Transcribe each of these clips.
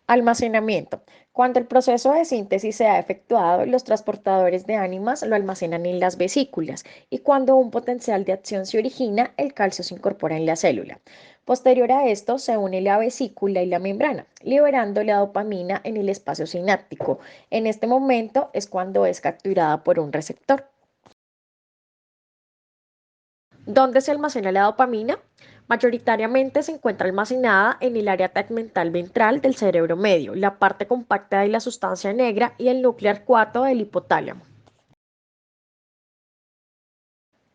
Almacenamiento. Cuando el proceso de síntesis se ha efectuado, los transportadores de ánimas lo almacenan en las vesículas y cuando un potencial de acción se origina, el calcio se incorpora en la célula. Posterior a esto, se une la vesícula y la membrana, liberando la dopamina en el espacio sináptico. En este momento es cuando es capturada por un receptor. ¿Dónde se almacena la dopamina? Mayoritariamente se encuentra almacenada en el área tegmental ventral del cerebro medio, la parte compacta de la sustancia negra y el núcleo arcuato del hipotálamo.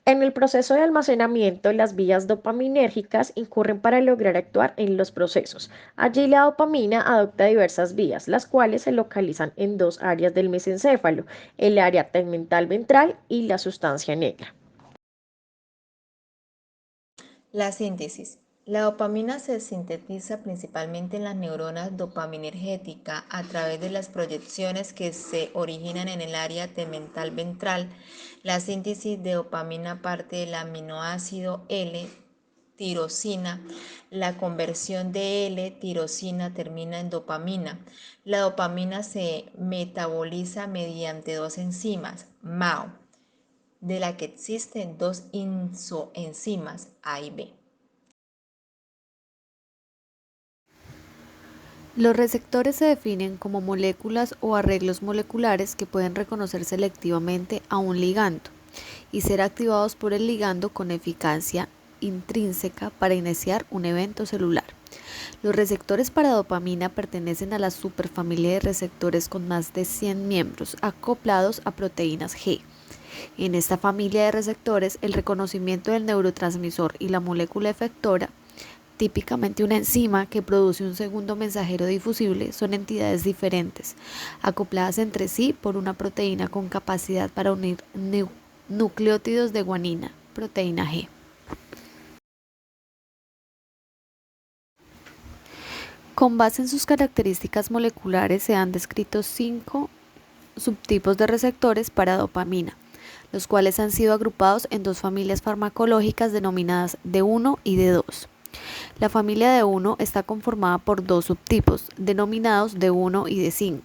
En el proceso de almacenamiento, las vías dopaminérgicas incurren para lograr actuar en los procesos. Allí la dopamina adopta diversas vías, las cuales se localizan en dos áreas del mesencéfalo, el área tegmental ventral y la sustancia negra. La síntesis. La dopamina se sintetiza principalmente en las neuronas dopaminérgica a través de las proyecciones que se originan en el área tegmental ventral. La síntesis de dopamina parte del aminoácido L-tirosina. La conversión de L-tirosina termina en dopamina. La dopamina se metaboliza mediante dos enzimas, MAO, de la que existen dos isoenzimas A y B. Los receptores se definen como moléculas o arreglos moleculares que pueden reconocer selectivamente a un ligando y ser activados por el ligando con eficacia intrínseca para iniciar un evento celular. Los receptores para dopamina pertenecen a la superfamilia de receptores con más de 100 miembros acoplados a proteínas G. En esta familia de receptores, el reconocimiento del neurotransmisor y la molécula efectora, típicamente una enzima que produce un segundo mensajero difusible, son entidades diferentes, acopladas entre sí por una proteína con capacidad para unir nucleótidos de guanina, proteína G. Con base en sus características moleculares se han descrito 5 subtipos de receptores para dopamina, los cuales han sido agrupados en dos familias farmacológicas denominadas D1 y D2. La familia D1 está conformada por dos subtipos, denominados D1 y D5.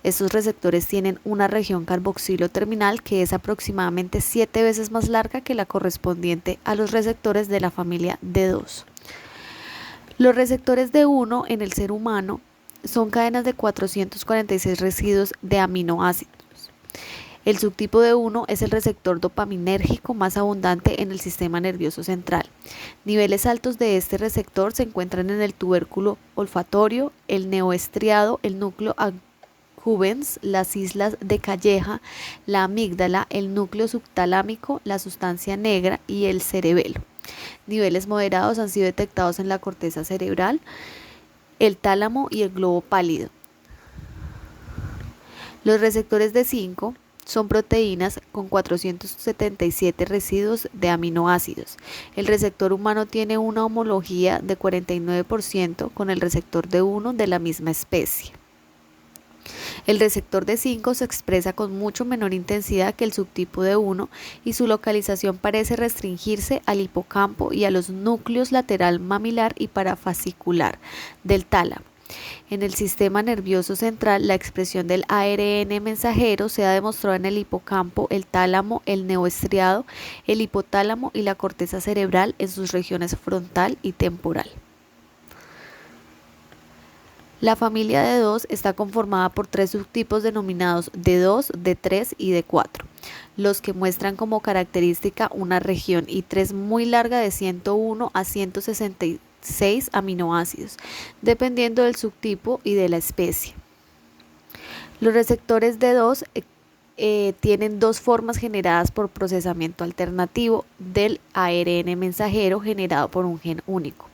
Estos receptores tienen una región carboxilo terminal que es aproximadamente 7 veces más larga que la correspondiente a los receptores de la familia D2. Los receptores D1 en el ser humano son cadenas de 446 residuos de aminoácidos. El subtipo D1 es el receptor dopaminérgico más abundante en el sistema nervioso central. Niveles altos de este receptor se encuentran en el tubérculo olfatorio, el neoestriado, el núcleo accumbens, las islas de Calleja, la amígdala, el núcleo subtalámico, la sustancia negra y el cerebelo. Niveles moderados han sido detectados en la corteza cerebral, el tálamo y el globo pálido. Los receptores D5 son proteínas con 477 residuos de aminoácidos. El receptor humano tiene una homología de 49% con el receptor D1 de la misma especie. El receptor D5 se expresa con mucho menor intensidad que el subtipo D1 y su localización parece restringirse al hipocampo y a los núcleos lateral mamilar y parafascicular del tálamo. En el sistema nervioso central, la expresión del ARN mensajero se ha demostrado en el hipocampo, el tálamo, el neoestriado, el hipotálamo y la corteza cerebral en sus regiones frontal y temporal. La familia D2 está conformada por tres subtipos denominados D2, D3 y D4, los que muestran como característica una región I3 muy larga de 101 a 166 aminoácidos, dependiendo del subtipo y de la especie. Los receptores D2 tienen dos formas generadas por procesamiento alternativo del ARN mensajero generado por un gen único.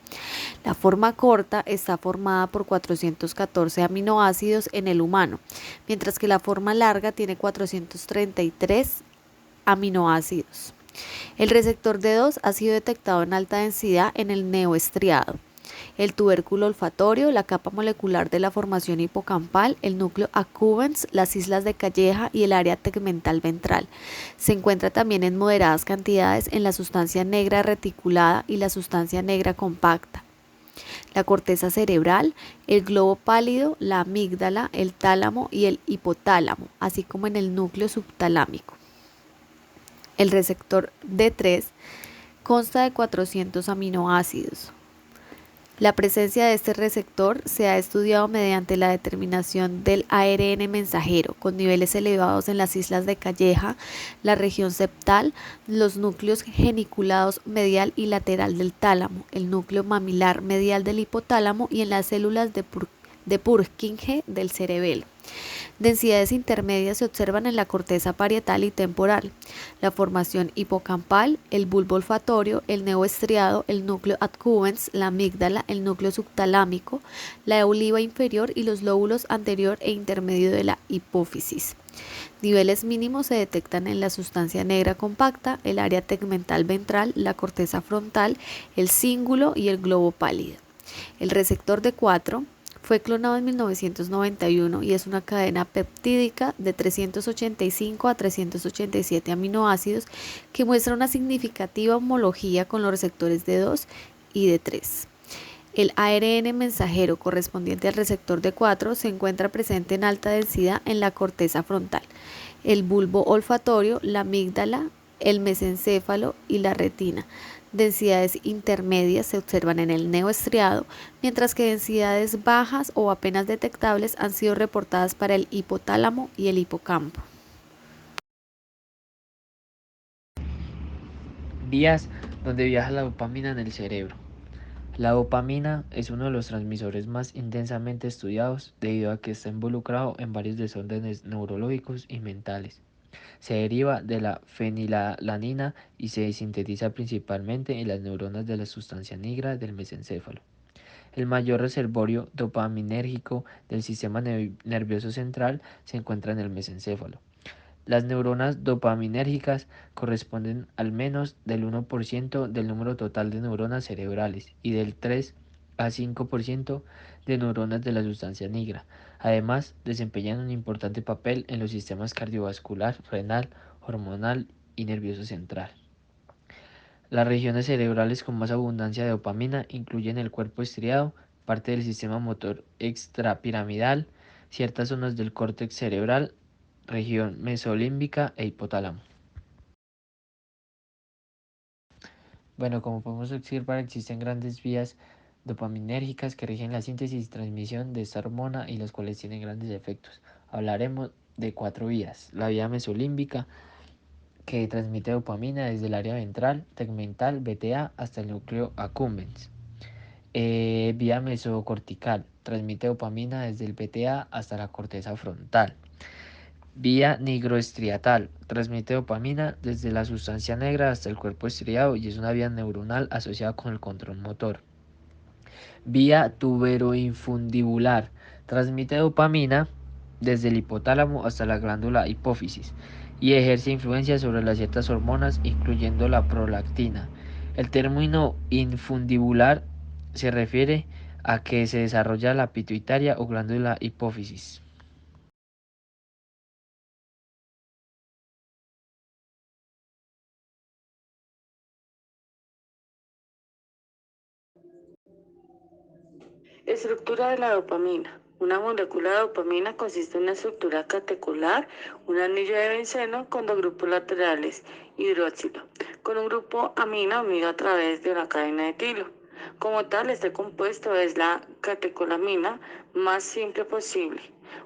La forma corta está formada por 414 aminoácidos en el humano, mientras que la forma larga tiene 433 aminoácidos. El receptor D2 ha sido detectado en alta densidad en el neoestriado, el tubérculo olfatorio, la capa molecular de la formación hipocampal, el núcleo accumbens, las islas de Calleja y el área tegmental ventral. Se encuentra también en moderadas cantidades en la sustancia negra reticulada y la sustancia negra compacta. la corteza cerebral, el globo pálido, la amígdala, el tálamo y el hipotálamo, así como en el núcleo subtalámico. El receptor D3 consta de 400 aminoácidos. La presencia de este receptor se ha estudiado mediante la determinación del ARN mensajero, con niveles elevados en las islas de Calleja, la región septal, los núcleos geniculados medial y lateral del tálamo, el núcleo mamilar medial del hipotálamo y en las células de Purkinje del cerebelo. Densidades intermedias se observan en la corteza parietal y temporal, la formación hipocampal, el bulbo olfatorio, el neo estriado, el núcleo accumbens, la amígdala, el núcleo subtalámico, la oliva inferior y los lóbulos anterior e intermedio de la hipófisis. Niveles mínimos se detectan en la sustancia negra compacta, el área tegmental ventral, la corteza frontal, el cíngulo y el globo pálido. El receptor D4 fue clonado en 1991 y es una cadena peptídica de 385 a 387 aminoácidos que muestra una significativa homología con los receptores D2 y D3. El ARN mensajero correspondiente al receptor D4 se encuentra presente en alta densidad en la corteza frontal, el bulbo olfatorio, la amígdala, el mesencéfalo y la retina. Densidades intermedias se observan en el neo estriado, mientras que densidades bajas o apenas detectables han sido reportadas para el hipotálamo y el hipocampo. Vías donde viaja la dopamina en el cerebro. La dopamina es uno de los transmisores más intensamente estudiados debido a que está involucrado en varios desórdenes neurológicos y mentales. Se deriva de la fenilalanina y se sintetiza principalmente en las neuronas de la sustancia negra del mesencéfalo. El mayor reservorio dopaminérgico del sistema nervioso central se encuentra en el mesencéfalo. Las neuronas dopaminérgicas corresponden al menos del 1% del número total de neuronas cerebrales y del 3 a 5% de neuronas de la sustancia negra. Además, desempeñan un importante papel en los sistemas cardiovascular, renal, hormonal y nervioso central. Las regiones cerebrales con más abundancia de dopamina incluyen el cuerpo estriado, parte del sistema motor extrapiramidal, ciertas zonas del córtex cerebral, región mesolímbica e hipotálamo. Bueno, como podemos observar, existen grandes vías dopaminérgicas que rigen la síntesis y transmisión de esta hormona y las cuales tienen grandes efectos. Hablaremos de 4 vías. La vía mesolímbica, que transmite dopamina desde el área ventral, tegmental, BTA hasta el núcleo accumbens. Vía mesocortical, transmite dopamina desde el BTA hasta la corteza frontal. Vía nigroestriatal, transmite dopamina desde la sustancia negra hasta el cuerpo estriado y es una vía neuronal asociada con el control motor. Vía tuberoinfundibular, transmite dopamina desde el hipotálamo hasta la glándula hipófisis y ejerce influencia sobre las ciertas hormonas, incluyendo la prolactina. El término infundibular se refiere a que se desarrolla la pituitaria o glándula hipófisis. Estructura de la dopamina. Una molécula de dopamina consiste en una estructura catecular, un anillo de benceno con 2 grupos laterales hidroxilo, con un grupo amina unido a través de una cadena de etilo. Como tal, este compuesto es la catecolamina más simple posible,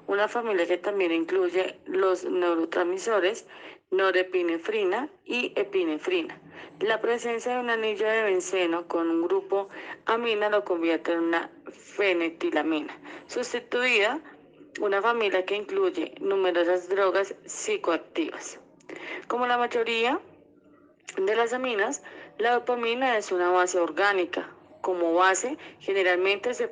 una familia que también incluye los neurotransmisores norepinefrina y epinefrina. La presencia de un anillo de benceno con un grupo amina lo convierte en una fenetilamina, sustituida una familia que incluye numerosas drogas psicoactivas. Como la mayoría de las aminas, la dopamina es una base orgánica. Como base, generalmente se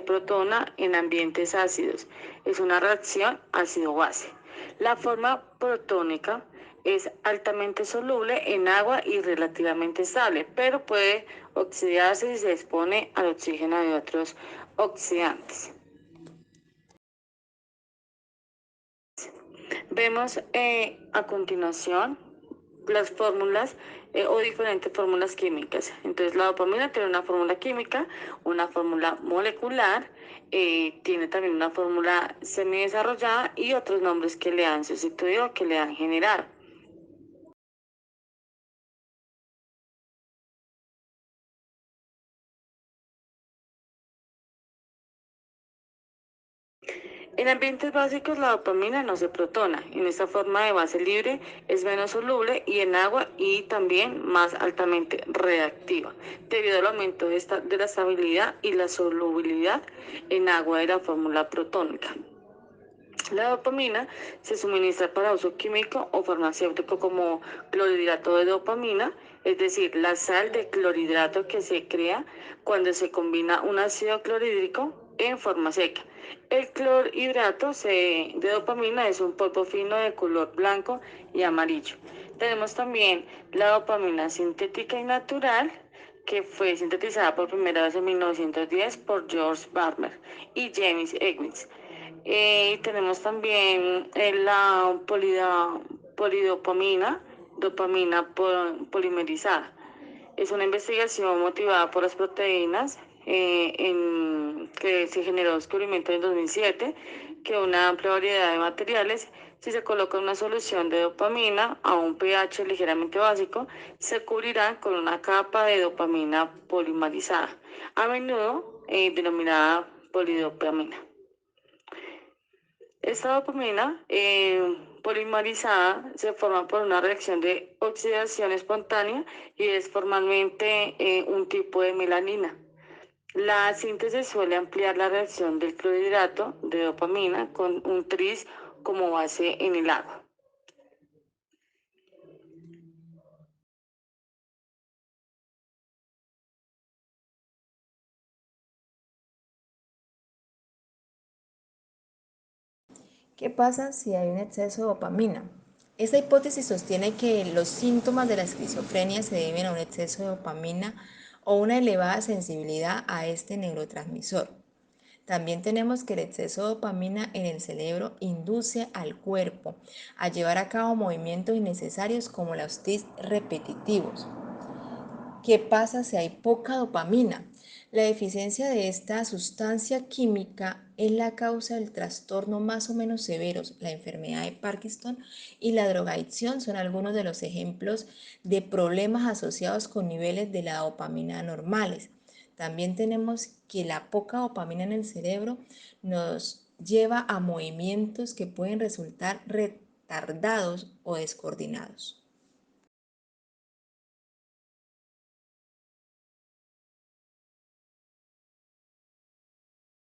protona en ambientes ácidos. Es una reacción ácido-base. La forma protónica es altamente soluble en agua y relativamente estable, pero puede oxidarse si se expone al oxígeno y otros oxidantes. Vemos a continuación las fórmulas o diferentes fórmulas químicas. Entonces la dopamina tiene una fórmula química, una fórmula molecular, tiene también una fórmula semidesarrollada y otros nombres que le han sustituido, que le han generado. En ambientes básicos la dopamina no se protona. En esta forma de base libre es menos soluble y en agua y también más altamente reactiva, debido al aumento de la estabilidad y la solubilidad en agua de la fórmula protónica. La dopamina se suministra para uso químico o farmacéutico como clorhidrato de dopamina, es decir, la sal de clorhidrato que se crea cuando se combina un ácido clorhídrico en forma seca. El clorhidrato de dopamina es un polvo fino de color blanco y amarillo. Tenemos también la dopamina sintética y natural, que fue sintetizada por primera vez en 1910 por George Barmer y James Edwins. Tenemos también la polidopamina, dopamina polimerizada. Es una investigación motivada por las proteínas que se generó descubrimiento en 2007, que una amplia variedad de materiales, si se coloca una solución de dopamina a un pH ligeramente básico, se cubrirán con una capa de dopamina polimerizada, a menudo denominada polidopamina. Esta dopamina polimerizada se forma por una reacción de oxidación espontánea y es formalmente un tipo de melanina. La síntesis suele ampliar la reacción del clorhidrato de dopamina con un tris como base en el agua. ¿Qué pasa si hay un exceso de dopamina? Esta hipótesis sostiene que los síntomas de la esquizofrenia se deben a un exceso de dopamina o una elevada sensibilidad a este neurotransmisor. También tenemos que el exceso de dopamina en el cerebro induce al cuerpo a llevar a cabo movimientos innecesarios como los tics repetitivos. ¿Qué pasa si hay poca dopamina? La deficiencia de esta sustancia química es la causa del trastorno más o menos severos. La enfermedad de Parkinson y la drogadicción son algunos de los ejemplos de problemas asociados con niveles de la dopamina normales. También tenemos que la poca dopamina en el cerebro nos lleva a movimientos que pueden resultar retardados o descoordinados.